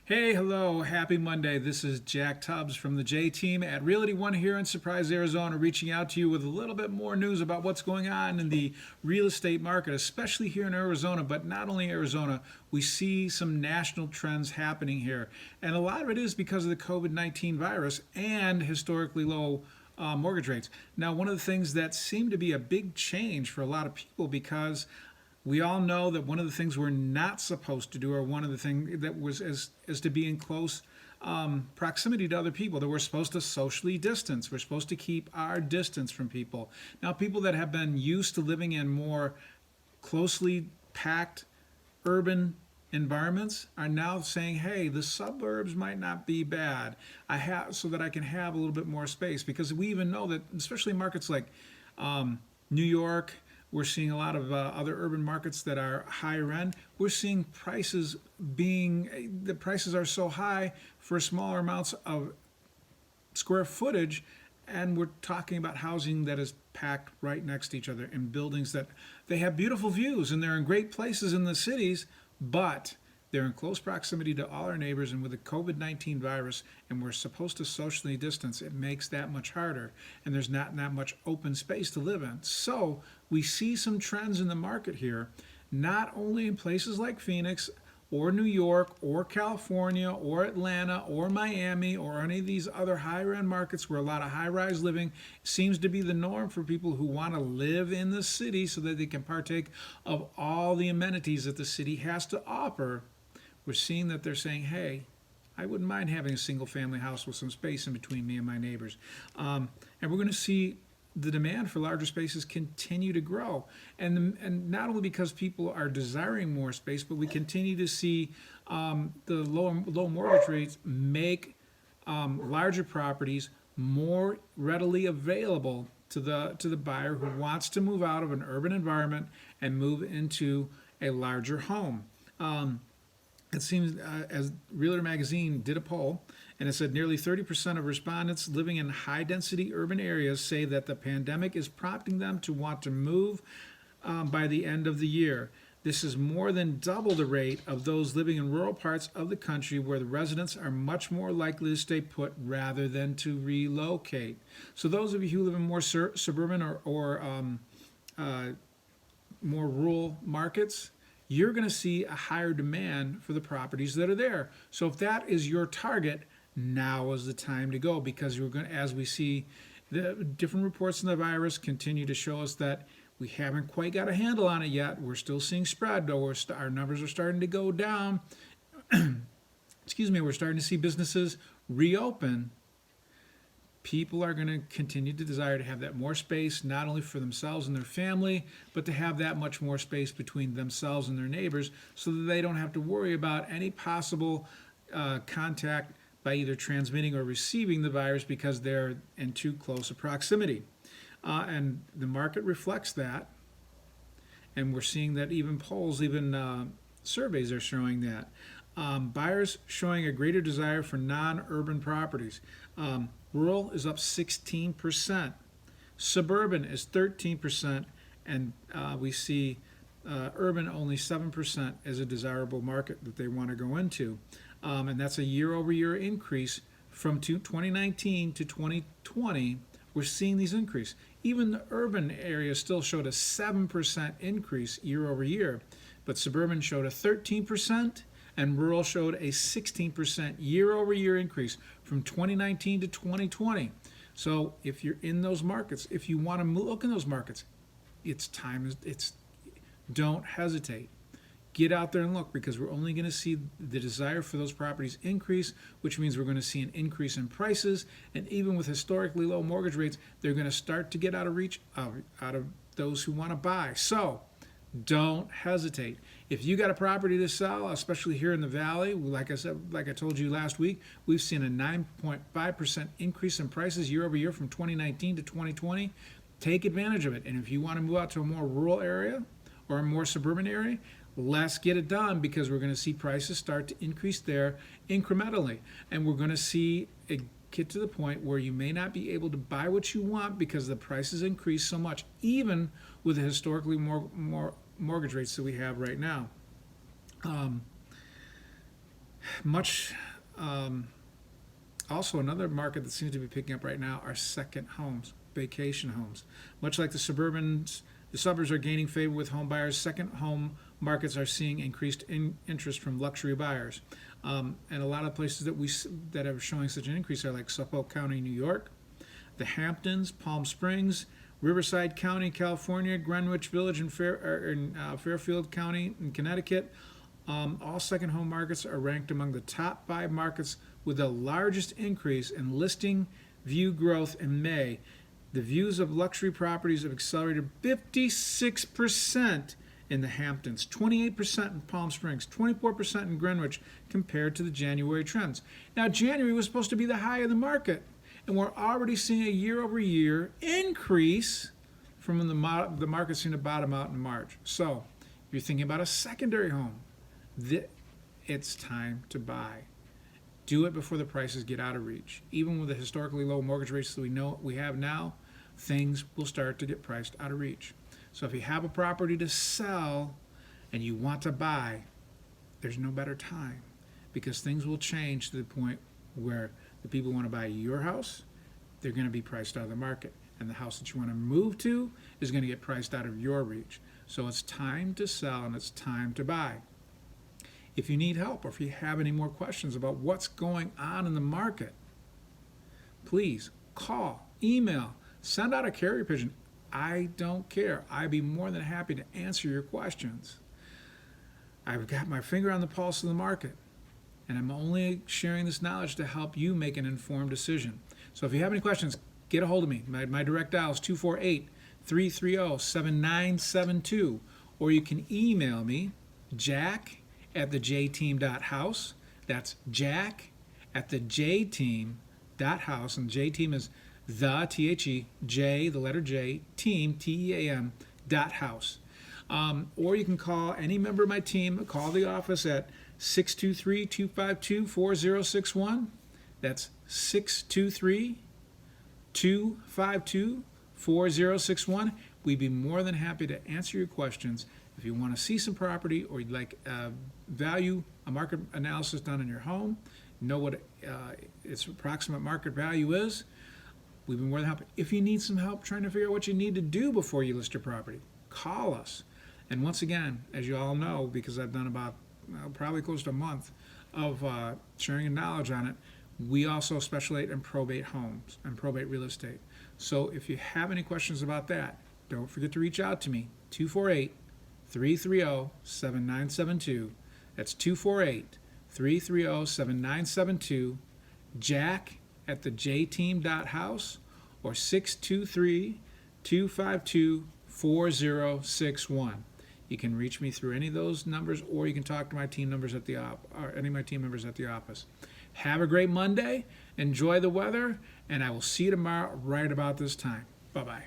Hey, hello, happy Monday. This is Jack Tubbs from the J Team at Realty One here in Surprise, Arizona, reaching out to you with a little bit more news about what's going on in the real estate market, especially here in Arizona, but not only Arizona. We see some national trends happening here, and a lot of it is because of the COVID-19 virus and historically low mortgage rates. Now, one of the things that seemed to be a big change for a lot of people because we all know that one of the things we're not supposed to do, or one of the things that was is to be in close proximity to other people, that we're supposed to socially distance. We're supposed to keep our distance from people. Now, people that have been used to living in more closely packed urban environments are now saying, hey, the suburbs might not be bad. I have so that I can have a little bit more space, because we even know that, especially in markets like New York. We're seeing a lot of other urban markets that are higher end. We're seeing the prices are so high for smaller amounts of square footage, and we're talking about housing that is packed right next to each other in buildings that they have beautiful views and they're in great places in the cities, but they're in close proximity to all our neighbors, and with the COVID-19 virus, and we're supposed to socially distance, it makes that much harder, and there's not that much open space to live in. So we see some trends in the market here, not only in places like Phoenix or New York or California or Atlanta or Miami or any of these other higher end markets where a lot of high rise living seems to be the norm for people who want to live in the city so that they can partake of all the amenities that the city has to offer. We're seeing that they're saying, hey, I wouldn't mind having a single family house with some space in between me and my neighbors. And we're going to see the demand for larger spaces continue to grow. And not only because people are desiring more space, but we continue to see the low mortgage rates make larger properties more readily available to the buyer who wants to move out of an urban environment and move into a larger home. It seems, as Realtor Magazine did a poll, and it said nearly 30% of respondents living in high density urban areas say that the pandemic is prompting them to want to move by the end of the year. This is more than double the rate of those living in rural parts of the country, where the residents are much more likely to stay put rather than to relocate. So those of you who live in more suburban or more rural markets, you're going to see a higher demand for the properties that are there. So if that is your target, now is the time to go, because we're going to, as we see the different reports on the virus continue to show us that we haven't quite got a handle on it yet. We're still seeing spread, though our numbers are starting to go down. Excuse me, we're starting to see businesses reopen. People are going to continue to desire to have that more space, not only for themselves and their family, but to have that much more space between themselves and their neighbors, so that they don't have to worry about any possible contact by either transmitting or receiving the virus because they're in too close a proximity. And the market reflects that, and we're seeing that even polls, even surveys are showing that. Buyers showing a greater desire for non-urban properties. Rural is up 16%. Suburban is 13%, and we see urban only 7% as a desirable market that they want to go into. And that's a year-over-year increase from 2019 to 2020. We're seeing these increase. Even the urban area still showed a 7% increase year over year, but suburban showed a 13%, and rural showed a 16% year-over-year increase from 2019 to 2020. So if you're in those markets, if you want to look in those markets, don't hesitate. Get out there and look, because we're only going to see the desire for those properties increase, which means we're going to see an increase in prices. And even with historically low mortgage rates, they're going to start to get out of reach out of those who want to buy. So don't hesitate. If you got a property to sell, especially here in the valley, like I said, like I told you last week, we've seen a 9.5% increase in prices year over year from 2019 to 2020. Take advantage of it. And if you want to move out to a more rural area or a more suburban area, let's get it done, because we're going to see prices start to increase there incrementally. And we're going to see it get to the point where you may not be able to buy what you want because the prices increase so much, even with the historically more mortgage rates that we have right now. much. Also, another market that seems to be picking up right now are second homes, vacation homes. Much like the suburbs are gaining favor with home buyers. Second home markets are seeing increased interest from luxury buyers. And a lot of places that are showing such an increase are like Suffolk County, New York, the Hamptons, Palm Springs, Riverside County, California, Greenwich Village in Fairfield County in Connecticut. All second home markets are ranked among the top 5 markets with the largest increase in listing view growth in May. The views of luxury properties have accelerated 56% in the Hamptons, 28% in Palm Springs, 24% in Greenwich compared to the January trends. Now, January was supposed to be the high of the market, and we're already seeing a year-over-year increase from when the market seemed to bottom out in March. So, if you're thinking about a secondary home, it's time to buy. Do it before the prices get out of reach. Even with the historically low mortgage rates that we have now, things will start to get priced out of reach. So if you have a property to sell and you want to buy, there's no better time, because things will change to the point where the people who want to buy your house, they're going to be priced out of the market. And the house that you want to move to is going to get priced out of your reach. So it's time to sell and it's time to buy. If you need help or if you have any more questions about what's going on in the market, please call, email, send out a carrier pigeon. I don't care. I'd be more than happy to answer your questions. I've got my finger on the pulse of the market, and I'm only sharing this knowledge to help you make an informed decision. So if you have any questions, get a hold of me. My direct dial is 248-330-7972, or you can email me, jack@thejteam.house. That's jack@thejteam.house, and J-team is the T-H-E, J, the letter J, team, T-E-A-M, .house. Or you can call any member of my team, call the office at 623-252-4061. That's 623-252-4061. We'd be more than happy to answer your questions. If you want to see some property or you'd like a market analysis done on your home, know what its approximate market value is, we've been more than happy. If you need some help trying to figure out what you need to do before you list your property, call us. And once again, as you all know, because I've done about probably close to a month of sharing knowledge on it, we also specialize in probate homes and probate real estate. So if you have any questions about that, don't forget to reach out to me, 248-330-7972. That's 248-330-7972, jack@thejteam.house, or 623-252-4061. You can reach me through any of those numbers, or you can talk to my team members at the or any of my team members at the office. Have a great Monday. Enjoy the weather, and I will see you tomorrow right about this time. Bye-bye.